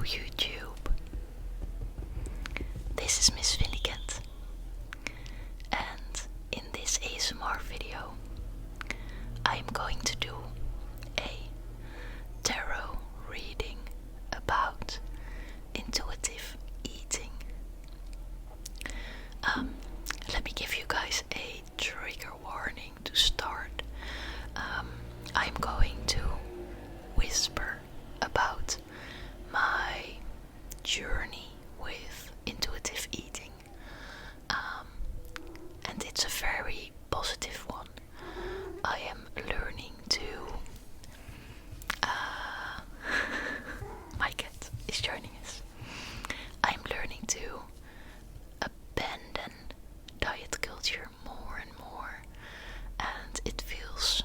YouTube. This is Miss Vinnicant, and in this ASMR video I'm going to do a tarot reading about intuitive eating. Let me give you guys a trigger warning to start. I'm going to whisper about my journey with intuitive eating, and it's a very positive one. I am learning to my cat is joining us. I'm learning to abandon diet culture more and more, and it feels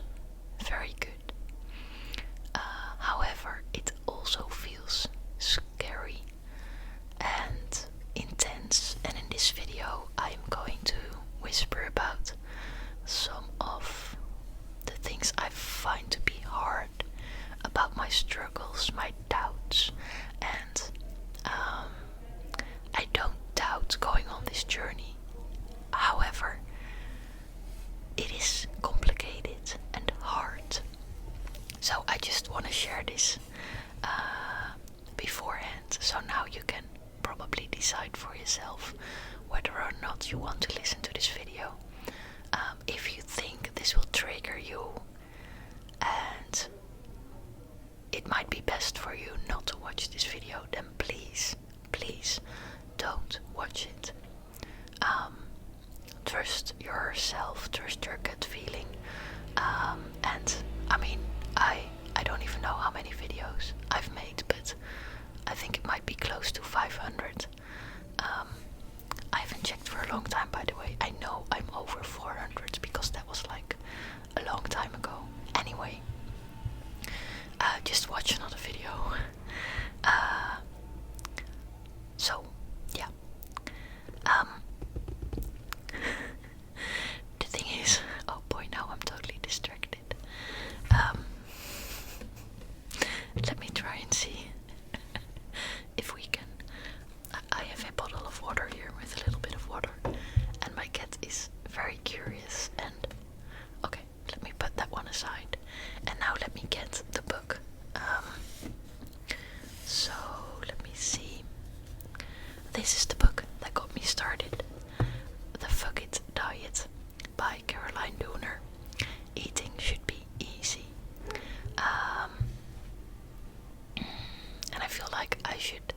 very good. However, it also feels scary and intense, and in this video I'm going to whisper about some of the things I find to be hard about my struggles, my doubts, and I don't doubt going on this journey. However, it is complicated and hard. So I just want to share this beforehand, so now you can probably decide for yourself whether or not you want to listen to this video. If you think this will trigger you and it might be best for you not to watch this video, then please don't watch it. Trust yourself, trust your gut feeling, and I mean, I don't even know how many videos I've made, but I think it might be close to 500. I haven't checked for a long time, by the way. I know I'm over 400 because that was like a long time ago. Anyway, just watch another video. So, yeah. The thing is, oh boy, now I'm totally distracted. Let me try and see if we can. I have a bottle of water here with a little bit of water, and my cat is very curious. And okay, let me put that one aside, and now let me get the book. So let me see. This is the book that got me started. The Fuck It Diet by Caroline Dooner. Eating should be easy. And I feel like I should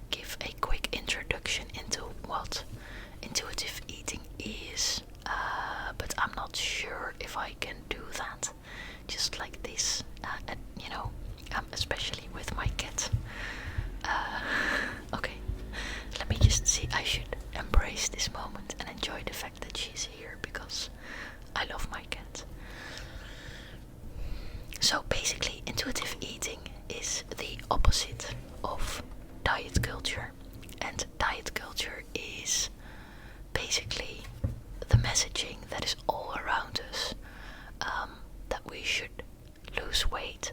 give a quick introduction into what intuitive eating is, but I'm not sure if I can do that just like this, and, especially with my cat. Okay, let me just see. I should embrace this moment and enjoy the fact that she's here because I love my cat. So basically, intuitive eating is the opposite of diet culture, and diet culture is basically the messaging that is all around us, that we should lose weight,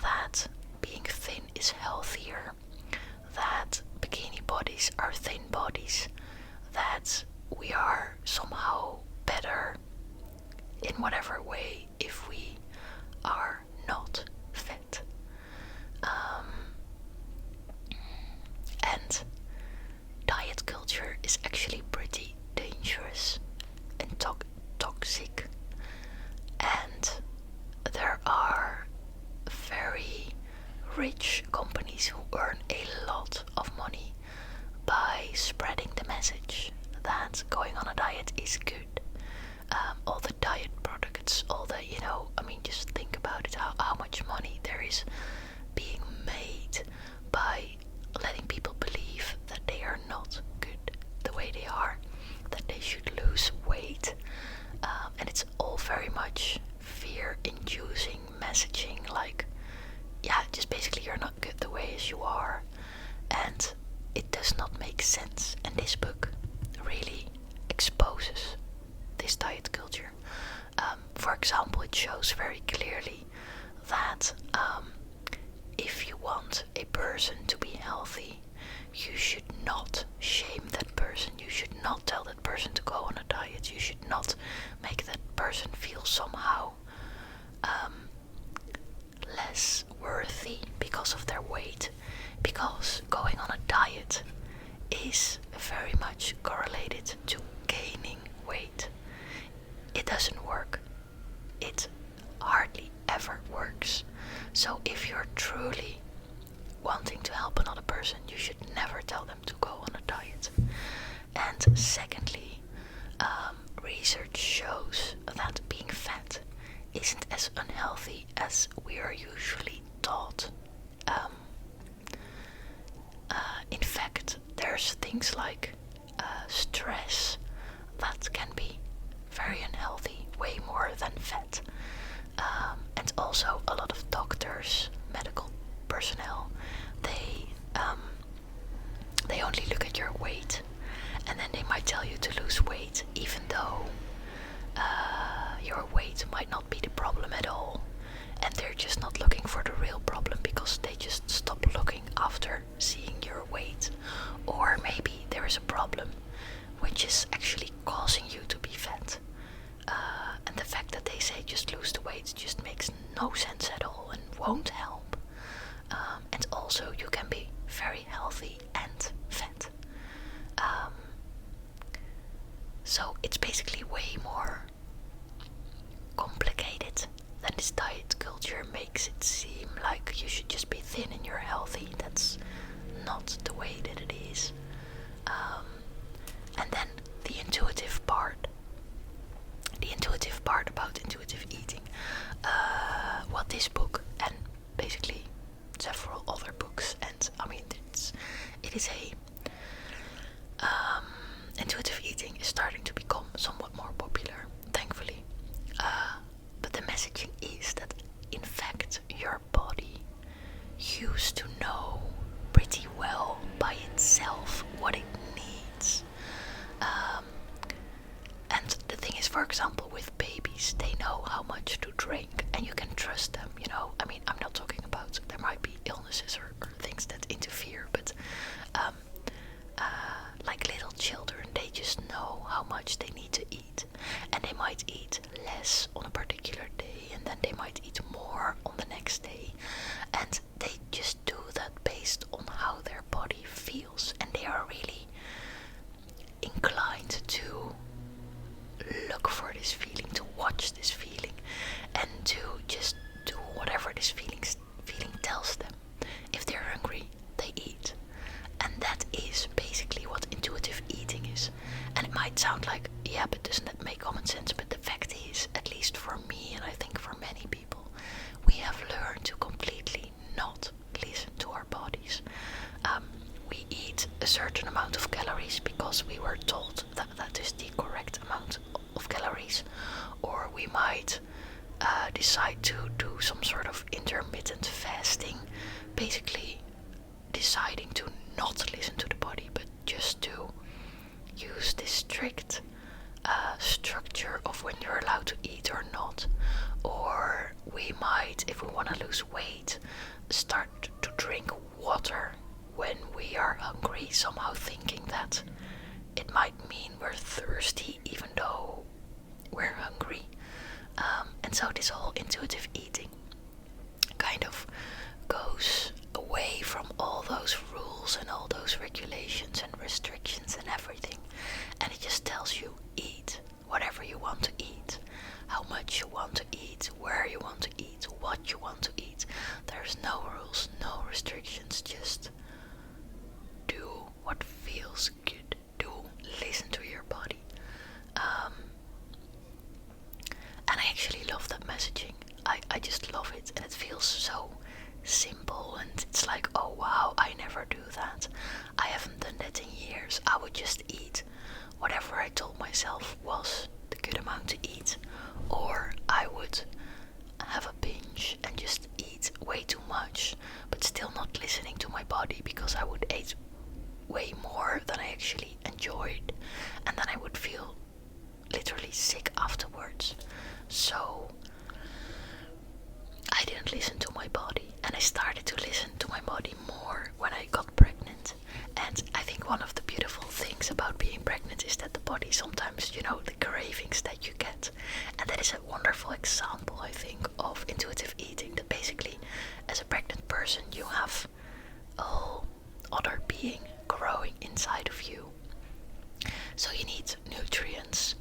that being thin is healthier, that bikini bodies are thin bodies, that we are somehow better in whatever way if we are not fit. And diet culture is actually pretty dangerous and toxic, and there are very rich companies who earn a lot of money by spreading the message that going on a diet is good. All the diet products, all the, just think about it, how much money there is being made by letting people believe that they are not good the way they are, that they should lose weight, and it's all very much fear-inducing messaging, like, just basically you're not good the way as you are, and it does not make sense. And this book really exposes this diet culture. For example, it shows very clearly that if you want want a person to be healthy, you should not shame that person. You should not tell that person to go on a diet. You should not make that person feel somehow less worthy because of their weight. Because going on a diet is very much correlated to gaining weight. It doesn't work. It hardly ever works. So if you're truly wanting to help another person, you should never tell them to go on a diet. And secondly, research shows that being fat isn't as unhealthy as we are usually taught. In fact, there's things like stress that can be very unhealthy, way more than fat. And also a lot of doctors, medical personnel, they only look at your weight, and then they might tell you to lose weight, even though your weight might not be the problem at all. And they're just not looking for the real problem because they just stop looking after seeing your weight. Or maybe there is a problem which is actually causing you to be fat. And the fact that they say just lose the weight just makes no sense at all and won't help. And also you can be very healthy and fat. So it's basically way more complicated than this diet culture makes it seem. Like you should just be thin and you're healthy. That's not the way that it is. And then the intuitive part. The intuitive part about intuitive eating. What this book and basically several other books, and I mean it is a intuitive eating is starting to become somewhat more popular, thankfully. But the messaging is that in fact your body used to know pretty well by itself what it needs. And the thing is, for example, with babies, they know how much to drink and you can trust them, you know. I mean, I'm not talking about there might be illnesses or things that interfere, but like little children, they just know how much they need to eat. And they might eat less on a particular day and then they might eat more on the next day. And they just do that based on how their body feels. And they are really inclined to look for this feeling, to watch this feeling, and to just do whatever this feeling tells them. If they're hungry, they eat. And that is basically what intuitive eating is. And it might sound like, yeah, but doesn't that make common sense? But the fact is, at least for me, and I think for many people, we have learned to completely not listen to our bodies. We eat a certain amount of calories because we were told that that is the correct amount of calories. Or we might decide to do some sort of intermittent fasting, basically deciding to not listen to the body, but just to use this strict structure of when you're allowed to eat or not. Or we might, if we want to lose weight, start to drink water when we are hungry, somehow thinking that it might mean we're thirsty even though we're hungry. And so this whole intuitive eating kind of goes away from all those rules and all those regulations and restrictions and everything, and it just tells you eat whatever you want to eat, how much you want to eat, where you want to eat, what you want to eat. There's no rules, no restrictions, just do what feels good. Do listen to your body. And I actually love that messaging. I just love it, and it feels so simple, and it's like, oh wow, I never do that. I haven't done that in years. I would just eat whatever I told myself was the good amount to eat, or I would have a binge and just eat way too much, but still not listening to my body because I would eat way more than I actually enjoyed, and then I would feel literally sick afterwards. So I didn't listen to my body, and I started to listen to my body pregnant person, you have a whole other being growing inside of you. So you need nutrients,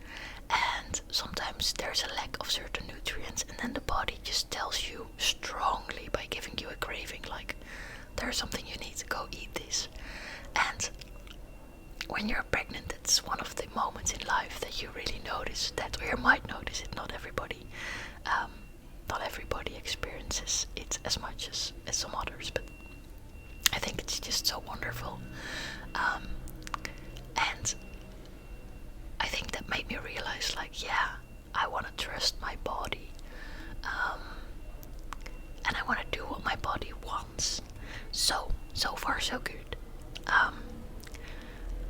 and sometimes there's a lack of certain nutrients, and then the body just tells you strongly by giving you a craving, like there's something you need to go eat this. And when you're pregnant, it's one of the moments in life that you really notice that, or you might notice it. Not everybody experiences it as much as some others, but I think it's just so wonderful. And I think that made me realize, like, yeah, I want to trust my body, and I want to do what my body wants. So far so good.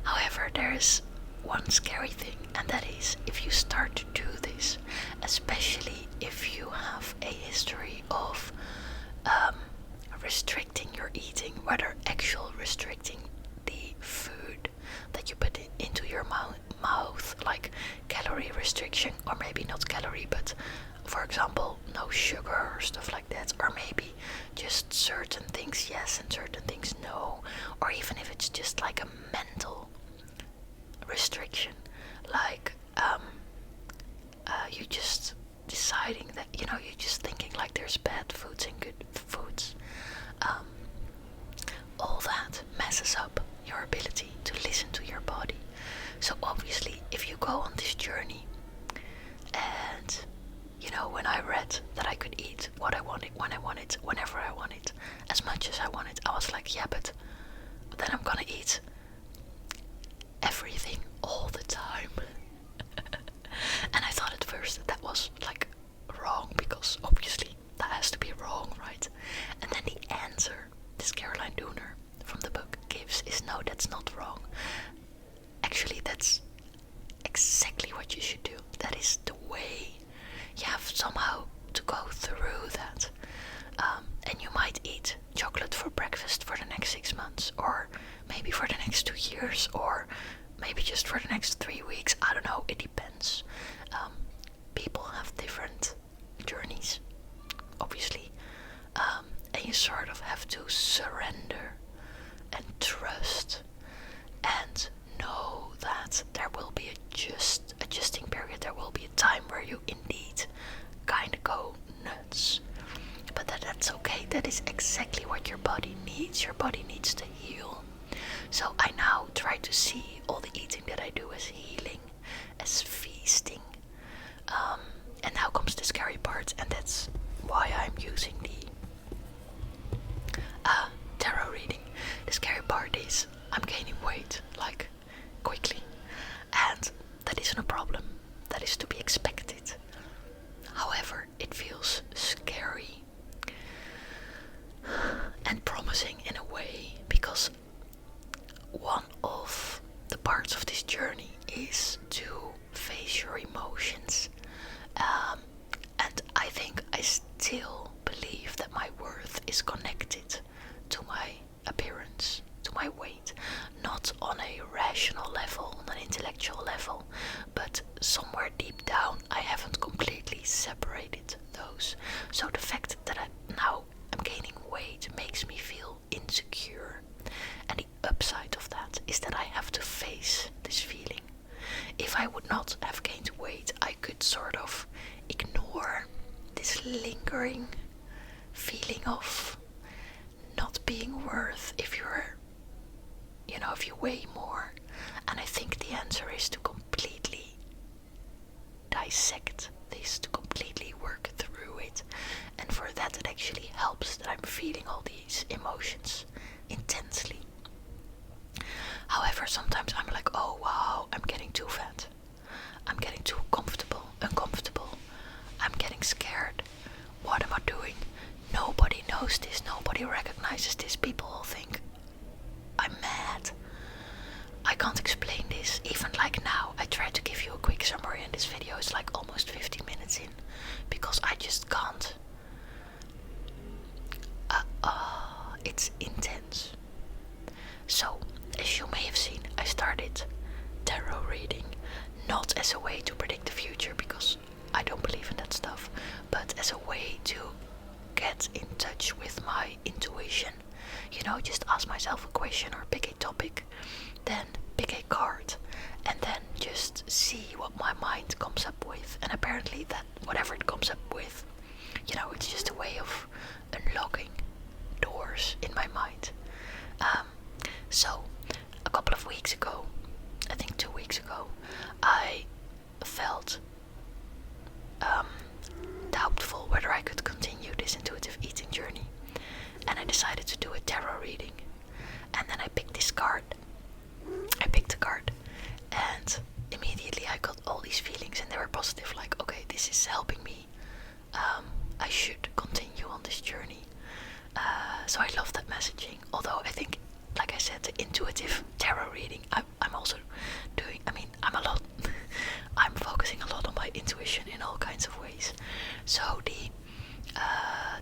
However, there is one scary thing, and that is if you start to do this, especially if you have a history of restricting your eating, whether actual restricting the food that you put into your mouth, like calorie restriction, or maybe not calorie, but for example, no sugar or stuff like that, or maybe just certain things yes and certain things no, or even if it's just like a mental restriction, like you just deciding that, you're just thinking like there's bad foods and good foods. All that messes up your ability to listen to your body. So obviously, if you go on this journey, and when I read that I could eat what I wanted, when I wanted, whenever I wanted, as much as I wanted, I was like, yeah, but then I'm gonna eat everything all the time. And I thought at first that was like wrong, because obviously that has to be wrong, right? And then the answer this Caroline Dooner from the book gives is, no, that's not wrong. Actually, that's exactly what you should do. That is the way. You have somehow to go through that. And you might eat chocolate for breakfast for the next 6 months, or maybe for the next 2 years, or maybe just for the next 3 weeks. I don't know, it depends. People have different journeys, obviously. And you sort of have to surrender and trust and know that there will be adjusting period. There will be a time where you indeed kind of go nuts, but that's okay. That is exactly what your body needs. Your body needs to heal. So I now try to see all the eating that I do as healing, as feasting. And now comes the scary part, and that's why I'm using the tarot reading. The scary part is I'm gaining weight, like, quickly, and that isn't a problem. That is to be expected. However, it feels scary and promising in a way, because one of the parts of this journey is to face your emotions. And I think I still believe that my worth is connected to my appearance, to my weight, not on a rational level, on an intellectual level, but somewhere deep down I haven't completely separated those. So the fact that now I'm gaining weight makes me feel insecure, and the upside of that is that I have to face this feeling. If I would not have gained weight, I could sort of ignore this lingering feeling of not being worth if if you weigh more. And I think the answer is to completely dissect this, to completely work through it. And for that, it actually helps that I'm feeling all these emotions intensely. However, sometimes I'm like, oh wow, I'm getting too fat. I'm getting too uncomfortable. I'm getting scared. What am I doing? Nobody knows this. Nobody recognizes this. People all think I'm mad. I can't explain this. Even like now, I tried to give you a quick summary, and this video is like almost 50 minutes in, because I just can't. It's intense. So, as you may have seen, I started tarot reading, not as a way to predict the future, because I don't believe in that stuff, but as a way to get in touch with my intuition. Just ask myself a question or pick a topic, then pick a card, and then just see what my mind comes up with. And apparently that whatever it comes up with, it's just a way of unlocking doors in my mind. So a couple of weeks ago, I think 2 weeks ago, I felt doubtful whether I could continue this intuitive eating journey, and I decided to do a tarot reading. And then I picked this card. I picked a card, and immediately I got all these feelings, and they were positive, like, okay, this is helping me. I should continue on this journey. So I love that messaging. Although I think, like I said, the intuitive tarot reading, I'm also doing, I'm focusing a lot on my intuition in all kinds of ways. So the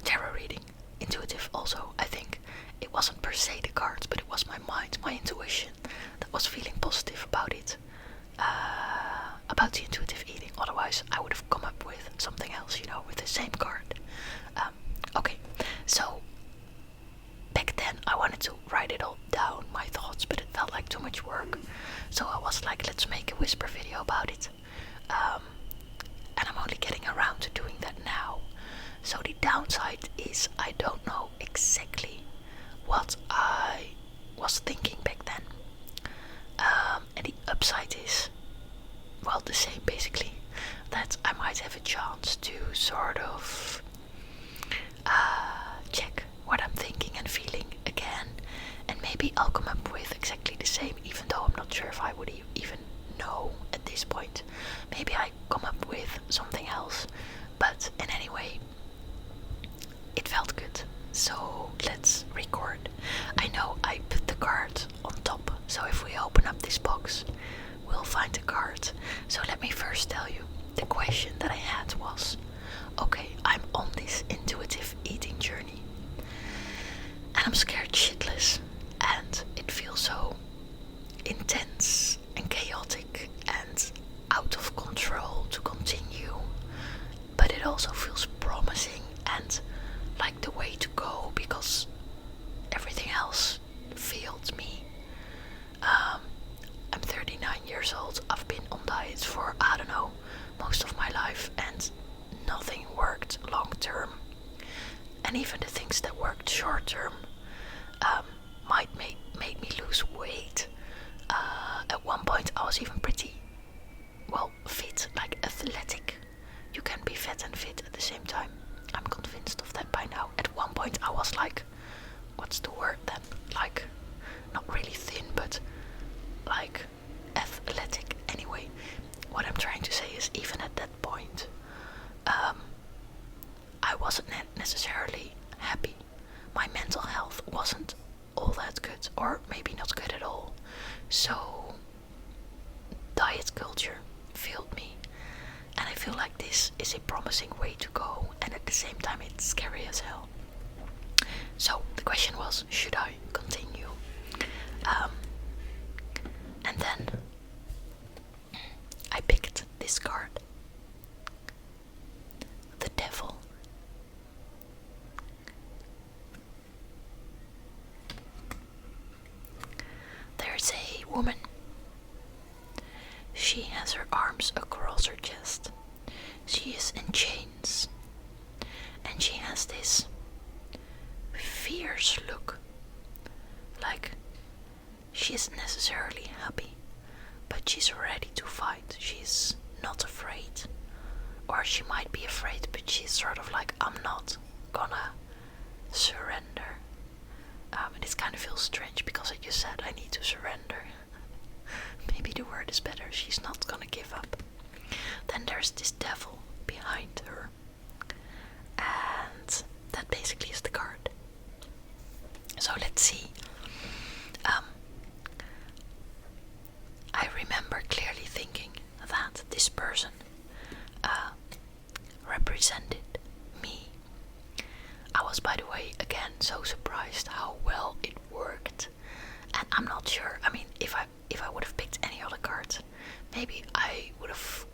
tarot reading, intuitive also, I think it wasn't per se the cards, but it was my mind, my intuition that was feeling positive about it, about the intuitive eating. Otherwise I would have come up with something else, with the same card. Okay, so back then I wanted to write it all down, my thoughts, but it felt like too much work. So I was like, let's make a whisper video about it. And I'm only getting around to doing that now. So the downside is I don't know exactly what I was thinking back then. And the upside is, well, the same basically. That I might have a chance to sort of check what I'm thinking and feeling again, and maybe I'll come up with exactly the same, even though I'm not sure if I would even know at this point. Maybe I come up with something else, but in any way it felt good, so let's record. I know I put the card on top, so if we open up this box we'll find the card. So let me first tell you, the question that I had was, okay, I'm on this intuitive eating journey and I'm scared shitless, and it feels so intense and chaotic and out of control to continue, but it also feels promising and like the way to go, because everything else failed me. I'm 39 years old. I've been on diets for, I don't know, most of my life, and nothing worked long term. And even the things that worked short term made me lose weight. At one point I was even pretty, well, fit, like athletic. You can be fat and fit at the same time. I'm convinced of that by now. At one point I was like, what's the word then? Like, not really thin, but like athletic. Anyway, what I'm trying to say is, even at that point, I wasn't necessarily happy. My mental health wasn't all that good, or maybe not good at all. So diet culture failed me, and I feel like this is a promising way to go, and at the same time it's scary as hell. So the question was, should I continue? And then I picked this card, the Devil. There's a woman. She has her arms across her chest. She is in chains, and she has this fierce look, like she isn't necessarily happy, but she's ready to fight. She's not afraid, or she might be afraid, but she's sort of like, I'm not gonna surrender. And it kind of feels strange because I just said I need to surrender. Maybe the word is better. She's not gonna give up. Then there's this devil behind her, and that basically is the card. So let's see. I remember clearly thinking that this person represented me. I was, by the way, again so surprised how well it worked, and I'm not sure. I mean, if I would have picked any other cards, maybe I would have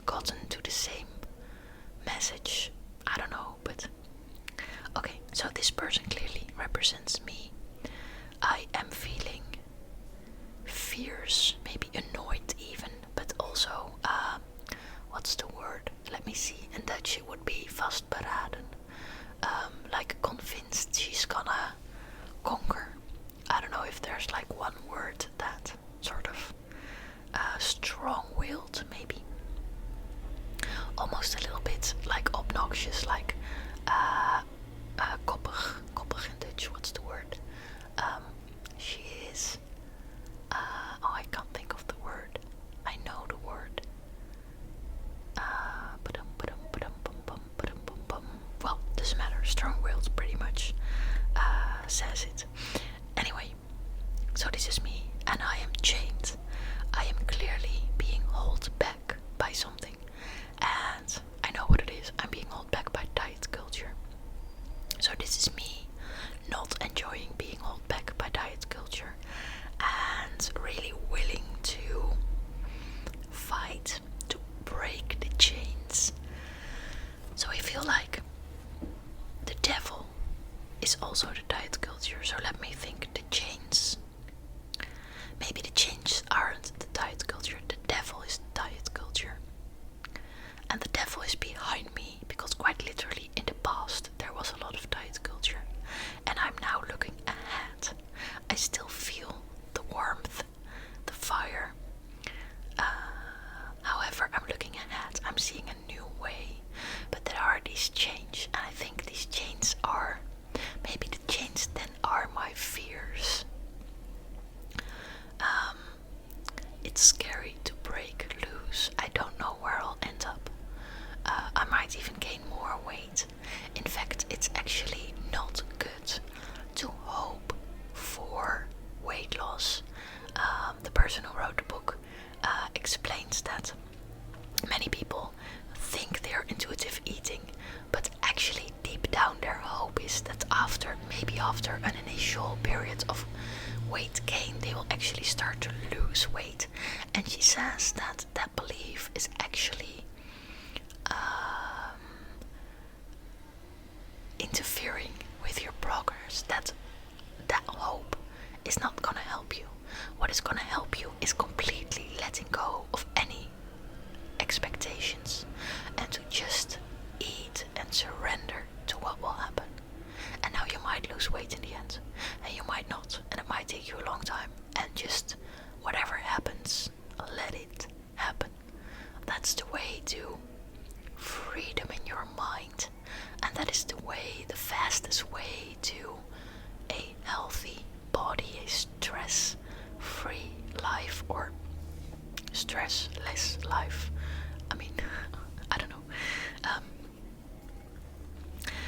gotten to the same message. I don't know, but represents me. I am feeling fierce, maybe annoyed even, but also, what's the word? Let me see. In Dutch it would be vastberaden. Like convinced she's gonna conquer. I don't know if there's like one word that sort of strong-willed, maybe. Almost a little bit like obnoxious, like koppig in Dutch. What's the word? She is. I can't think of the word. I know the word. Well, doesn't matter. Strong-willed pretty much says it. Anyway, so this is me, and I am chained. I am clearly being held back by something, and I know what it is. I'm being held back by diet culture. So this is me not enjoying being held back by diet culture and really willing to fight to break the chains. So I feel like the devil is also the diet culture. So let me think. The chains. Maybe the chains aren't the diet culture. The devil is the diet culture. And the devil is behind me, because quite literally in the past there was a lot of diet culture. And I'm now looking ahead. I still feel the warmth, the fire. However, I'm looking ahead. I'm seeing a new way. But there are these chains, and I think these chains are, maybe the chains then are my fears. It's scary to break loose. I don't know where I'll end up. I might even gain more weight. In fact, it's actually not good to hope for weight loss. The person who wrote the book explains that many people think they're intuitive eating, but actually deep down their hope is that maybe after an initial period of weight gain, they will actually start to lose weight. And she says that that belief is actually interfering with your progress. That hope is not gonna help you. What is gonna help you is completely letting go of any expectations and to just eat and surrender to what will happen. And now you might lose weight in the end, and you might not, and it might take you a long time, and just whatever happens, let it happen. That's the way to freedom in your mind, and that is the fastest way to a healthy body, a stress-free life, or stress-less life. I mean, I don't know.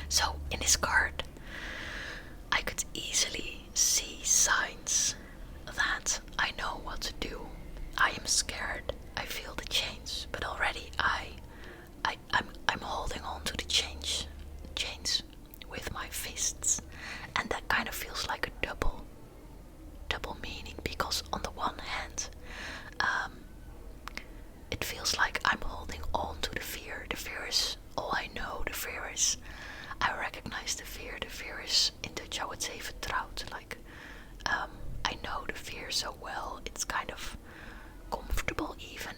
So in this card, I could easily see signs that I know what to do. I am scared. I feel the change, but already I'm holding on to the chains with my fists, and that kind of feels like a double meaning, because on the one hand, it feels like I'm holding on to the fear. The fear is all I know. The fear is, I recognize the fear. The fear is, in Dutch I would say vertrouwd. Like, I know the fear so well. It's kind of comfortable even.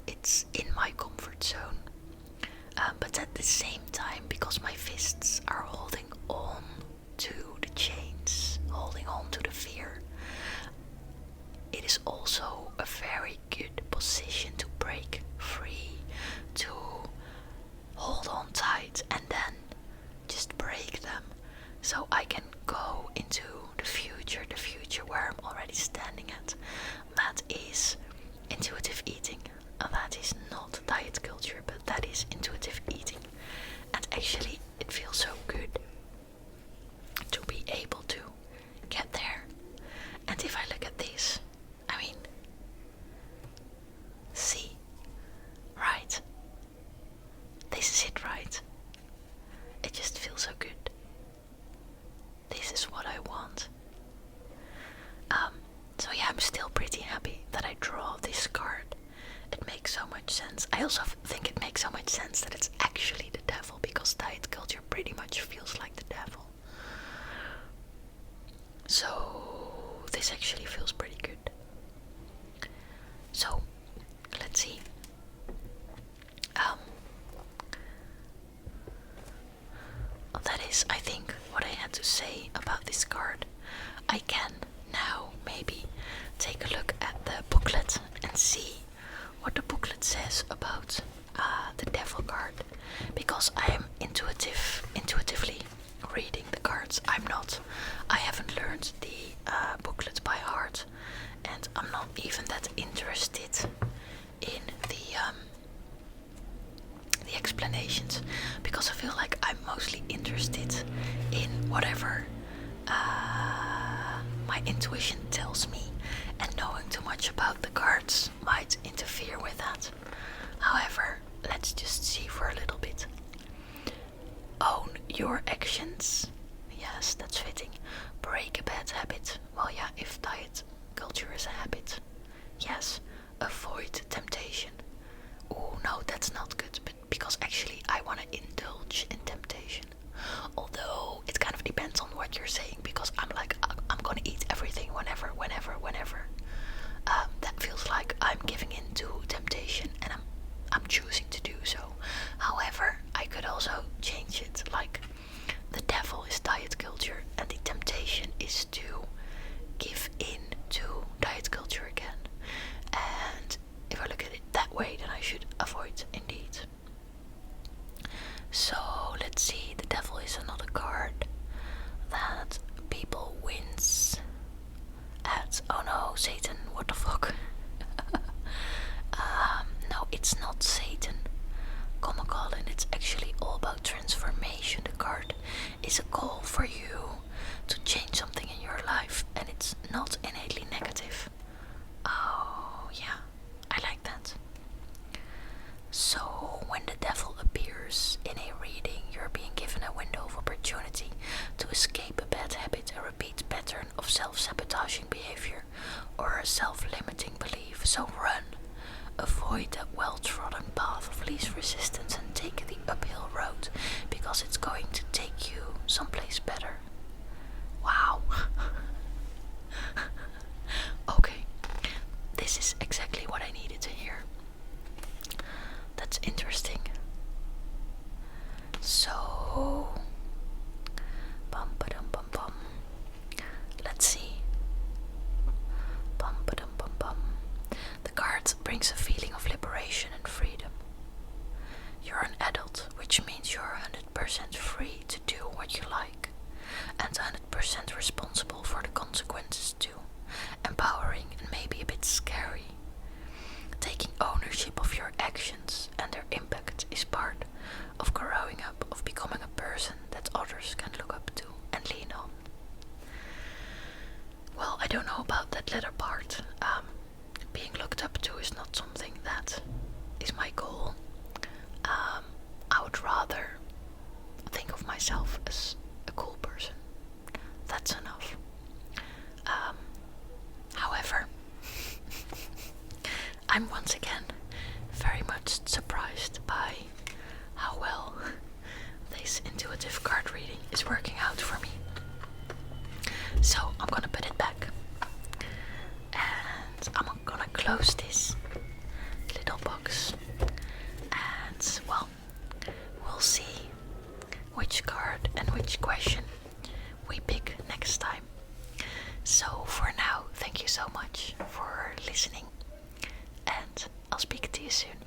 It's in my comfort zone. But at the same time, because my fists are holding on to the chains, holding on to the fear, it is also a very good position to break free, to hold on tight and then just break them, so I can go into the future where I'm already standing at. That is intuitive eating. That is not diet culture, but that is intuitive eating. And actually, it feels so good to be able to get there. And if I look at this, I mean, see, right? This is it, right? It just feels so good. This is what I want. So yeah, I'm still pretty happy that I draw this card. It makes so much sense. I also think it makes so much sense that it's actually the devil, because diet culture pretty much feels like the devil. this actually feels pretty good. So, let's see. That is, I think, what I had to say about this card. I can now maybe take a look at the booklet and see what the booklet says about the devil card, because I am intuitively reading the cards. I haven't learned the booklet by heart, and I'm not even that interested in the explanations, because I feel like I'm mostly interested in whatever my intuition tells me, and knowing too much about the cards might interfere with that. However, let's just see for a little bit. Own your actions. Yes, that's fitting. Break a bad habit. Well, yeah, if diet culture is a habit. Yes, avoid temptation. Oh, no, that's not good, but because actually I want to indulge in temptation. Although it kind of depends on what you're saying, because I'm like, I'm gonna eat everything whenever. That feels like I'm giving in to temptation, and I'm choosing to do so. However, I could also change it, like the devil is diet culture, and the temptation is to give in to diet culture again. And if I look at it that way, then I should avoid indeed. So let's see, the devil is another card that people wins at. Oh no, Satan, what the fuck? No, it's not Satan. Come on, Colin, it's actually all about transformation. The card is a call for you to change something in your life, and it's not innately negative. Oh, yeah, I like that. So, when the devil appears in a reading, you're being given a window of opportunity to escape a bad habit, a repeat pattern of self-sabotaging behavior, or a self-limiting belief. So run. Avoid that well-trodden path of least resistance and take the uphill road, because it's going to take you someplace better. Wow. Okay, this is exactly what I needed to hear. That's interesting. So, bum ba-dum bum bum. Let's see. Bum ba-dum bum bum. The card brings a feeling of liberation and freedom. You're an adult, which means you're 100% free to do what you like, and 100% responsible for the consequences too. Empowering and maybe a bit scary. Taking ownership of your actions and their impact is part of growing up, of becoming a person that others can look up to and lean on. Well, I don't know about that latter part. Being looked up to is not something that is my goal. I would rather think of myself as a cool person. That's enough. However, I'm once again very much surprised by how well this intuitive card reading is working out for me. So I'm gonna put it back, and I'm gonna close this little box, and well, we'll see which card and which question we pick next time. So for now, thank you so much for listening, and I'll speak to you soon.